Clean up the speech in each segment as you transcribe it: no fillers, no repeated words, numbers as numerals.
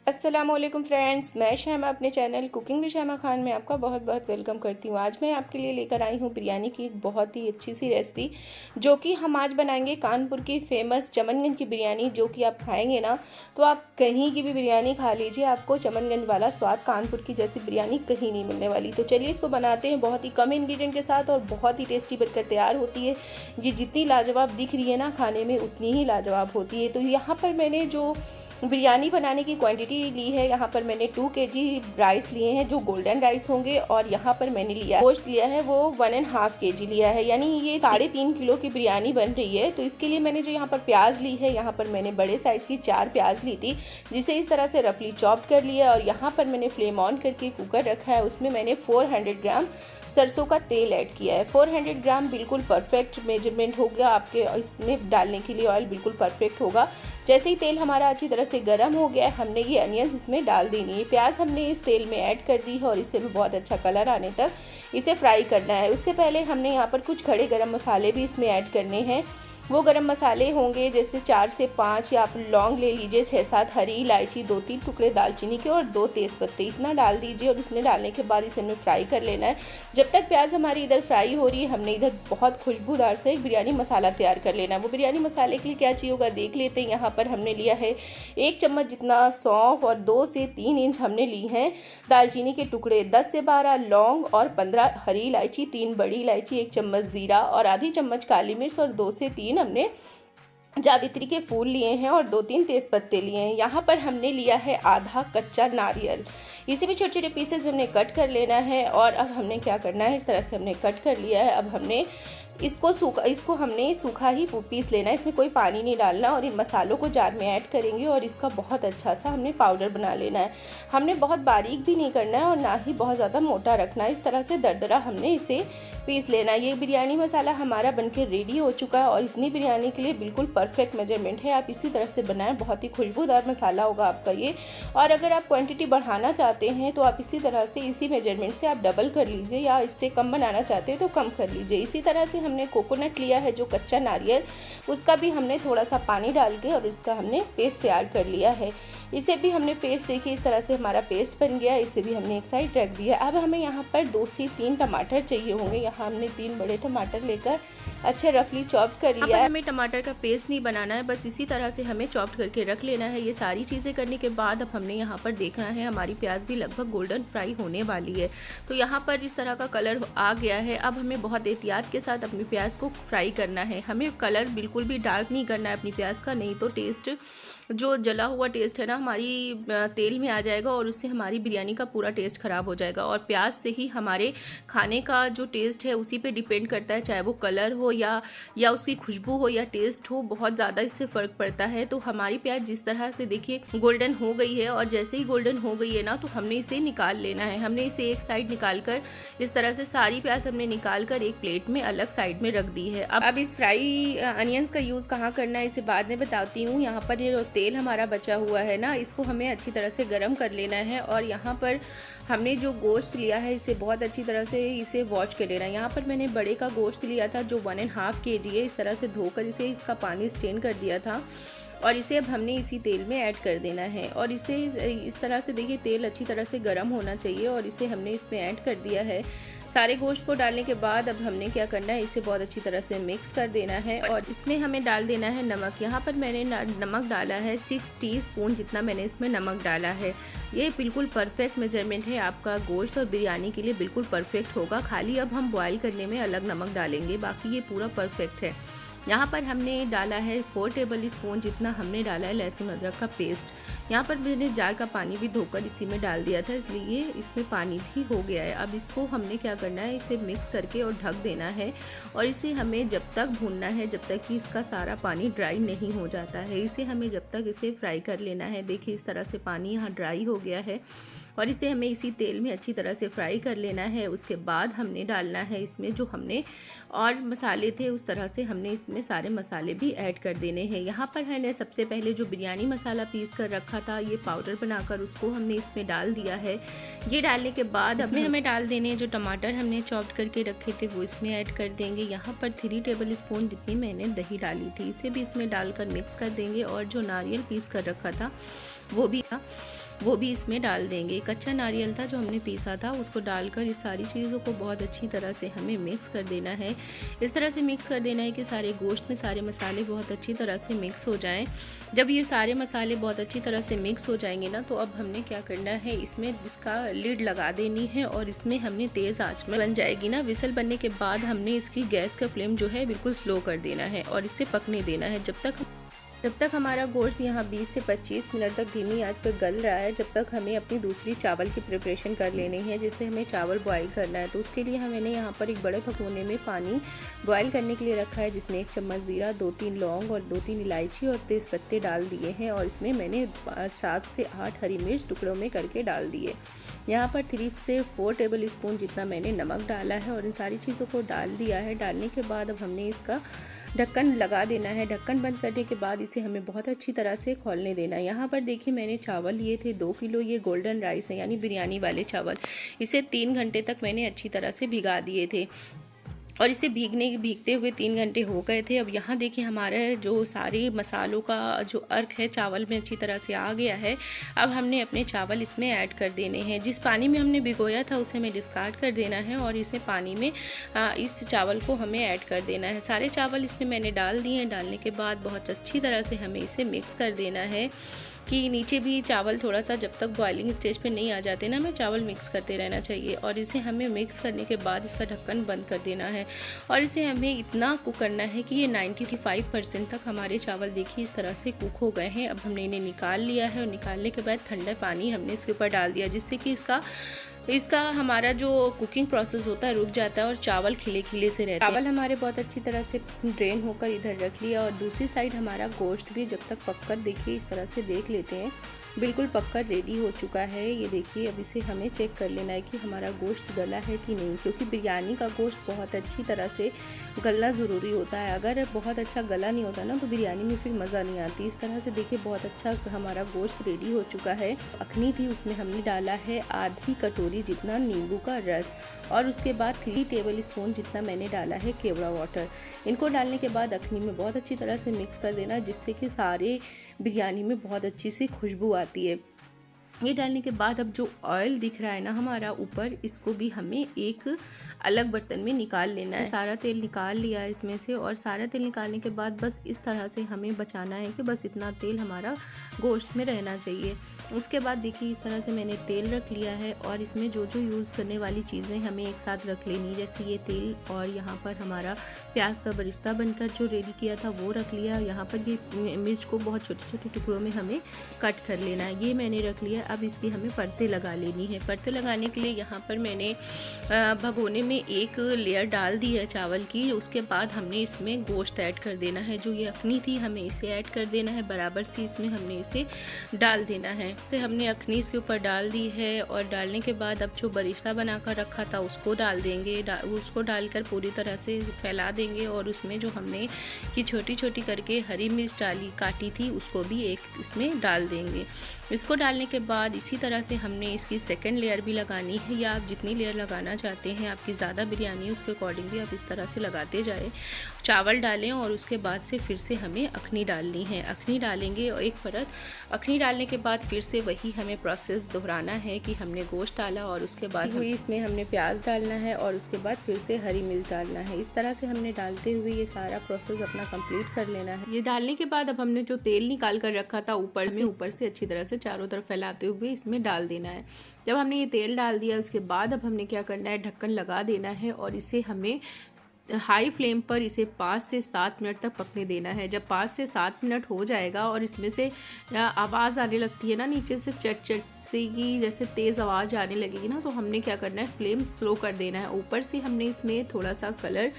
अस्सलामुअलैकुम फ्रेंड्स, मैं शहमा अपने चैनल कुकिंग विद शहमा खान में आपका बहुत बहुत वेलकम करती हूँ। आज मैं आपके लिए लेकर आई हूँ बिरयानी की एक बहुत ही अच्छी सी रेसिपी, जो कि हम आज बनाएंगे कानपुर की फेमस चमनगंज की बिरयानी। जो कि आप खाएंगे ना तो आप कहीं की भी बिरयानी खा लीजिए, आपको चमनगंज वाला स्वाद, कानपुर की जैसी बिरयानी कहीं नहीं मिलने वाली। तो चलिए इसको बनाते हैं बहुत ही कम इंग्रेडिएंट के साथ और बहुत ही टेस्टी बनकर तैयार होती है। ये जितनी लाजवाब दिख रही है ना खाने में, उतनी ही लाजवाब होती है। तो यहाँ पर मैंने जो बिरयानी बनाने की क्वांटिटी ली है, यहाँ पर मैंने 2 kg राइस लिए हैं जो गोल्डन राइस होंगे, और यहाँ पर मैंने लिया गोश्त लिया है वो 1.5 kg लिया है, यानी ये 3.5 किलो की बिरयानी बन रही है। तो इसके लिए मैंने जो यहाँ पर प्याज ली है, यहाँ पर मैंने बड़े साइज़ की 4 प्याज ली थी, जिसे इस तरह से रफली चॉप कर लिया। और यहाँ पर मैंने फ्लेम ऑन करके कुकर रखा है, उसमें मैंने 400 ग्राम सरसों का तेल ऐड किया है। 400 ग्राम बिल्कुल परफेक्ट मेजरमेंट हो गया आपके, इसमें डालने के लिए ऑयल बिल्कुल परफेक्ट होगा। जैसे ही तेल हमारा अच्छी तरह से गर्म हो गया है, हमने ये अनियंस इसमें डाल देनी है। प्याज हमने इस तेल में ऐड कर दी है और इसे भी बहुत अच्छा कलर आने तक इसे फ्राई करना है। उससे पहले हमने यहाँ पर कुछ खड़े गरम मसाले भी इसमें ऐड करने हैं। वो गरम मसाले होंगे जैसे 4 से 5, या आप लौंग ले लीजिए, 6-7 हरी इलायची, 2-3 टुकड़े दालचीनी के और 2 तेज़ पत्ते, इतना डाल दीजिए। और इसमें डालने के बाद इसे हमें फ्राई कर लेना है। जब तक प्याज हमारी इधर फ्राई हो रही है, हमने इधर बहुत खुशबूदार से एक बिरयानी मसाला तैयार कर लेना है। वो बिरयानी मसाले के लिए क्या चाहिए होगा देख लेते हैं। यहाँ पर हमने लिया है 1 चम्मच जितना सौंफ और 2 से 3 इंच हमने ली हैं दालचीनी के टुकड़े, 10 से 12 लौंग और 15 हरी इलायची, 3 बड़ी इलायची, 1 चम्मच ज़ीरा और आधी चम्मच काली मिर्च और 2 से 3 हमने जावित्री के फूल लिए हैं और 2-3 तेज़ पत्ते लिए हैं। यहाँ पर हमने लिया है आधा कच्चा नारियल, इसे भी छोटे छोटे पीसेस हमने कट कर लेना है। और अब हमने क्या करना है, इस तरह से हमने कट कर लिया है। अब हमने इसको हमने सूखा ही पीस लेना है, इसमें कोई पानी नहीं डालना। और इन मसालों को जार में ऐड करेंगे और इसका बहुत अच्छा सा हमने पाउडर बना लेना है। हमने बहुत बारीक भी नहीं करना है और ना ही बहुत ज़्यादा मोटा रखना है, इस तरह से दरदरा हमने इसे पीस लेना। ये बिरयानी मसाला हमारा बनके रेडी हो चुका है और इतनी बिरयानी के लिए बिल्कुल परफेक्ट मेजरमेंट है। आप इसी तरह से बनाएं, बहुत ही खुशबूदार मसाला होगा आपका ये। और अगर आप क्वांटिटी बढ़ाना चाहते हैं तो आप इसी तरह से, इसी मेजरमेंट से आप डबल कर लीजिए, या इससे कम बनाना चाहते हैं तो कम कर लीजिए। इसी तरह से हमने कोकोनट लिया है जो कच्चा नारियल, उसका भी हमने थोड़ा सा पानी डाल के और उसका हमने पेस्ट तैयार कर लिया है। इसे भी हमने पेस्ट, देखिए इस तरह से हमारा पेस्ट बन गया, इसे भी हमने एक साइड रख दिया। अब हमें यहाँ पर 2 से 3 टमाटर चाहिए होंगे। यहाँ हमने 3 बड़े टमाटर लेकर अच्छे रफली चॉप कर लिया है। हमें टमाटर का पेस्ट नहीं बनाना है, बस इसी तरह से हमें चॉप करके रख लेना है। ये सारी चीज़ें करने के बाद अब हमने यहाँ पर देखना है, हमारी प्याज भी लगभग गोल्डन फ्राई होने वाली है। तो यहाँ पर इस तरह का कलर आ गया है। अब हमें बहुत एहतियात के साथ अपनी प्याज को फ्राई करना है। हमें कलर बिल्कुल भी डार्क नहीं करना है अपनी प्याज का, नहीं तो टेस्ट, जो जला हुआ टेस्ट है ना, हमारी तेल में आ जाएगा और उससे हमारी बिरयानी का पूरा टेस्ट ख़राब हो जाएगा। और प्याज से ही हमारे खाने का जो टेस्ट है उसी पे डिपेंड करता है, चाहे वो कलर हो या उसकी खुशबू हो या टेस्ट हो, बहुत ज़्यादा इससे फ़र्क पड़ता है। तो हमारी प्याज जिस तरह से देखिए गोल्डन हो गई है, और जैसे ही गोल्डन हो गई है ना, तो हमने इसे निकाल लेना है। हमने इसे एक साइड निकाल कर, इस तरह से सारी प्याज हमने निकाल कर एक प्लेट में अलग साइड में रख दी है। अब इस फ्राई अनियंस का यूज़ कहाँ करना है इसे बाद में बताती हूँ। यहाँ पर ये तेल हमारा बचा हुआ है ना, इसको हमें अच्छी तरह से गर्म कर लेना है। और यहाँ पर हमने जो गोश्त लिया है, इसे बहुत अच्छी तरह से इसे वॉश कर लेना है। यहाँ पर मैंने बड़े का गोश्त लिया था जो 1.5 kg है, इस तरह से धोकर इसे इसका पानी स्टेन कर दिया था। और इसे अब हमने इसी तेल में ऐड कर देना है। और इसे इस तरह से देखिए तेल अच्छी तरह से गर्म होना चाहिए, और इसे हमने इसमें ऐड कर दिया है। सारे गोश्त को डालने के बाद अब हमने क्या करना है, इसे बहुत अच्छी तरह से मिक्स कर देना है। और इसमें हमें डाल देना है नमक। यहाँ पर मैंने नमक डाला है 6 टीस्पून जितना मैंने इसमें नमक डाला है। ये बिल्कुल परफेक्ट मेजरमेंट है, आपका गोश्त और बिरयानी के लिए बिल्कुल परफेक्ट होगा। खाली अब हम बॉयल करने में अलग नमक डालेंगे, बाकी ये पूरा परफेक्ट है। यहाँ पर हमने डाला है 4 टेबल स्पून जितना हमने डाला है लहसुन अदरक का पेस्ट। यहाँ पर मैंने जार का पानी भी धोकर इसी में डाल दिया था, इसलिए इसमें पानी भी हो गया है। अब इसको हमने क्या करना है, इसे मिक्स करके और ढक देना है। और इसे हमें जब तक भूनना है जब तक कि इसका सारा पानी ड्राई नहीं हो जाता है। इसे हमें जब तक इसे फ्राई कर लेना है। देखिए इस तरह से पानी यहाँ ड्राई हो गया है और इसे हमें इसी तेल में अच्छी तरह से फ्राई कर लेना है। उसके बाद हमने डालना है इसमें जो हमने और मसाले थे, उस तरह से हमने इसमें सारे मसाले भी ऐड कर देने हैं। यहाँ पर मैंने सबसे पहले जो बिरयानी मसाला पीस कर रखा था, ये पाउडर बनाकर उसको हमने इसमें डाल दिया है। ये डालने के बाद इसमें हमें डाल देने जो टमाटर हमने चॉप्ड करके रखे थे वो इसमें ऐड कर देंगे। यहाँ पर 3 टेबल स्पून जितनी मैंने दही डाली थी, इसे भी इसमें डालकर मिक्स कर देंगे। और जो नारियल पीस कर रखा था वो भी था, वो भी इसमें डाल देंगे। कच्चा नारियल था जो हमने पीसा था, उसको डालकर इस सारी चीज़ों को बहुत अच्छी तरह से हमें मिक्स कर देना है। इस तरह से मिक्स कर देना है कि सारे गोश्त में सारे मसाले बहुत अच्छी तरह से मिक्स हो जाएं। जब ये सारे मसाले बहुत अच्छी तरह से मिक्स हो जाएंगे ना, तो अब हमने क्या करना है, इसमें इसका लिड लगा देनी है और इसमें हमने तेज़ आंच में बन जाएगी ना। विसल बनने के बाद हमने इसकी गैस का फ्लेम जो है बिल्कुल स्लो कर देना है और इसे पकने देना है जब तक हमारा गोश्त यहाँ 20 से 25 मिनट तक धीमी आंच पर गल रहा है। जब तक हमें अपनी दूसरी चावल की प्रिपरेशन कर लेनी है, जिससे हमें चावल बॉईल करना है। तो उसके लिए मैंने यहाँ पर एक बड़े भगोने में पानी बॉईल करने के लिए रखा है, जिसमें 1 चम्मच ज़ीरा, 2-3 लौंग और 2-3 इलायची और तेज़ पत्ते डाल दिए हैं। और इसमें मैंने 7 से 8 हरी मिर्च टुकड़ों में करके डाल दिए। यहाँ पर 3 से 4 टेबल स्पून जितना मैंने नमक डाला है और इन सारी चीज़ों को डाल दिया है। डालने के बाद अब हमने इसका ढक्कन लगा देना है। ढक्कन बंद करने के बाद इसे हमें बहुत अच्छी तरह से खौलने देना है। यहाँ पर देखिए मैंने चावल लिए थे 2 किलो, ये गोल्डन राइस है यानी बिरयानी वाले चावल। इसे 3 घंटे तक मैंने अच्छी तरह से भिगा दिए थे और इसे भीगते हुए 3 घंटे हो गए थे। अब यहाँ देखिए हमारे जो सारे मसालों का जो अर्क है चावल में अच्छी तरह से आ गया है। अब हमने अपने चावल इसमें ऐड कर देने हैं। जिस पानी में हमने भिगोया था उसे हमें डिस्कार्ड कर देना है और इसे पानी में इस चावल को हमें ऐड कर देना है। सारे चावल इसमें मैंने डाल दिए हैं। डालने के बाद बहुत अच्छी तरह से हमें इसे मिक्स कर देना है कि नीचे भी चावल थोड़ा सा जब तक बॉइलिंग स्टेज पे नहीं आ जाते ना, हमें चावल मिक्स करते रहना चाहिए। और इसे हमें मिक्स करने के बाद इसका ढक्कन बंद कर देना है और इसे हमें इतना कुक करना है कि ये 95% तक हमारे चावल देखिए इस तरह से कुक हो गए हैं। अब हमने इन्हें निकाल लिया है और निकालने के बाद ठंडा पानी हमने इसके ऊपर डाल दिया, जिससे कि इसका हमारा जो कुकिंग प्रोसेस होता है रुक जाता है और चावल खिले खिले से रहते हैं। चावल हमारे बहुत अच्छी तरह से ड्रेन होकर इधर रख लिया और दूसरी साइड हमारा गोश्त भी जब तक पककर देखिए इस तरह से देख लेते हैं, बिल्कुल पककर रेडी हो चुका है। ये देखिए अब इसे हमें चेक कर लेना है कि हमारा गोश्त गला है कि नहीं, क्योंकि बिरयानी का गोश्त बहुत अच्छी तरह से गलना ज़रूरी होता है। अगर बहुत अच्छा गला नहीं होता ना तो बिरयानी में फिर मज़ा नहीं आती। इस तरह से देखिए बहुत अच्छा हमारा गोश्त रेडी हो चुका है। अखनी थी उसमें हमने डाला है आधी कटोरी जितना नींबू का रस और उसके बाद 3 टेबल स्पून जितना मैंने डाला है केवड़ा वाटर। इनको डालने के बाद अखनी में बहुत अच्छी तरह से मिक्स कर देना, जिससे कि सारे बिरयानी में बहुत अच्छी सी खुशबू आती है। ये डालने के बाद अब जो ऑयल दिख रहा है ना हमारा ऊपर, इसको भी हमें एक अलग बर्तन में निकाल लेना है। सारा तेल निकाल लिया है इसमें से और सारा तेल निकालने के बाद बस इस तरह से हमें बचाना है कि बस इतना तेल हमारा गोश्त में रहना चाहिए। उसके बाद देखिए इस तरह से मैंने तेल रख लिया है और इसमें जो जो यूज़ करने वाली चीज़ें हमें एक साथ रख लेनी, जैसे ये तेल और यहाँ पर हमारा प्याज का बरिस्ता बनकर जो रेडी किया था वो रख लिया। यहाँ पर ये मिर्च को बहुत छोटे छोटे टुकड़ों में हमें कट कर लेना है, ये मैंने रख लिया। अब इसकी हमें परतें लगा लेनी है। परतें लगाने के लिए यहाँ पर मैंने भगोने में एक लेयर डाल दी है चावल की। उसके बाद हमने इसमें गोश्त ऐड कर देना है। जो ये अखनी थी हमें इसे ऐड कर देना है, बराबर से इसमें हमने इसे डाल देना है। तो हमने अखनी इसके ऊपर डाल दी है और डालने के बाद अब जो बरिस्ता बनाकर रखा था उसको डाल देंगे। उसको डालकर पूरी तरह से फैला देंगे और उसमें जो हमने कि छोटी छोटी करके हरी मिर्च काटी थी उसको भी एक इसमें डाल देंगे। इसको डालने के बाद इसी तरह से हमने इसकी सेकंड लेयर भी लगानी है, या आप जितनी लेयर लगाना चाहते हैं, आपकी ज़्यादा बिरयानी है उसके अकॉर्डिंग भी आप इस तरह से लगाते जाएं। चावल डालें और उसके बाद से फिर से हमें अखनी डालनी है। अखनी डालेंगे और एक परत अखनी डालने के बाद फिर से वही हमें प्रोसेस दोहराना है कि हमने गोश्त डाला और उसके बाद इसमें हमने प्याज डालना है और उसके बाद फिर से हरी मिर्च डालना है। इस तरह से हमने डालते हुए ये सारा प्रोसेस अपना कंप्लीट कर लेना है। ये डालने के बाद अब हमने जो तेल निकाल कर रखा था ऊपर से अच्छी तरह से चारों तरफ फैलाते हुए इसमें डाल देना है। जब हमने ये तेल डाल दिया उसके बाद अब हमने क्या करना है, ढक्कन लगा देना है और इसे हमें हाई फ्लेम पर इसे 5 से 7 मिनट तक पकने देना है। जब 5 से 7 मिनट हो जाएगा और इसमें से आवाज़ आने लगती है ना नीचे से चट चट से की जैसे तेज़ आवाज़ आने लगेगी ना, तो हमने क्या करना है, फ्लेम स्लो कर देना है। ऊपर से हमने इसमें थोड़ा सा कलर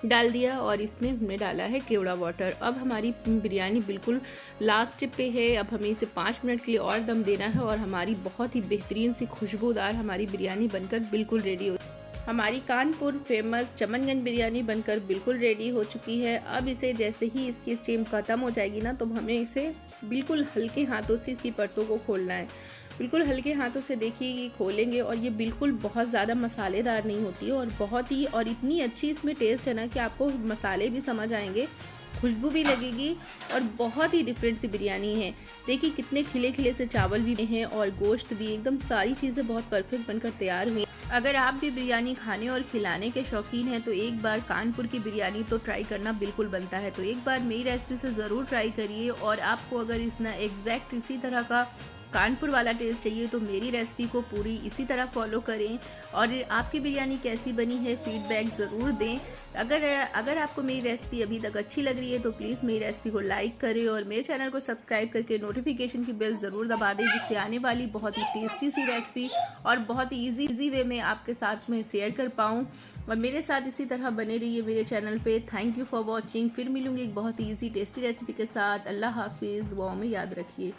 डाल दिया और इसमें हमने डाला है केवड़ा वाटर। अब हमारी बिरयानी बिल्कुल लास्ट पे है। अब हमें इसे 5 मिनट के लिए और दम देना है और हमारी बहुत ही बेहतरीन सी खुशबूदार हमारी बिरयानी बनकर बिल्कुल रेडी हो। हमारी कानपुर फेमस चमनगंज बिरयानी बनकर बिल्कुल रेडी हो चुकी है। अब इसे जैसे ही इसकी स्टीम ख़त्म हो जाएगी ना, तो हमें इसे बिल्कुल हल्के हाथों से इसकी परतों को खोलना है। बिल्कुल हल्के हाथों से देखिए कि खोलेंगे और ये बिल्कुल बहुत ज़्यादा मसालेदार नहीं होती है और बहुत ही और इतनी अच्छी इसमें टेस्ट है ना कि आपको मसाले भी समझ आएंगे खुशबू भी लगेगी और बहुत ही डिफरेंट सी बिरयानी है। देखिए कितने खिले खिले से चावल भी हैं और गोश्त भी, एकदम सारी चीज़ें बहुत परफेक्ट बनकर तैयार हुई। अगर आप भी बिरयानी खाने और खिलाने के शौकीन हैं तो एक बार कानपुर की बिरयानी तो ट्राई करना बिल्कुल बनता है। तो एक बार मेरी रेसिपी से ज़रूर ट्राई करिए, और आपको अगर इतना एग्जैक्ट इसी तरह का कानपुर वाला टेस्ट चाहिए तो मेरी रेसिपी को पूरी इसी तरह फॉलो करें। और आपकी बिरयानी कैसी बनी है फीडबैक ज़रूर दें। अगर आपको मेरी रेसिपी अभी तक अच्छी लग रही है तो प्लीज़ मेरी रेसिपी को लाइक करें और मेरे चैनल को सब्सक्राइब करके नोटिफिकेशन की बेल ज़रूर दबा दें, जिससे आने वाली बहुत ही टेस्टी सी रेसिपी और बहुत ही ईजी वे में आपके साथ में शेयर कर पाऊँ। और मेरे साथ इसी तरह बने रहिए मेरे चैनल पे। Thank you for watching. फिर मिलूंगी एक बहुत ही ईजी टेस्टी रेसिपी के साथ। अल्लाह हाफिज़। दुआओं में याद रखिए।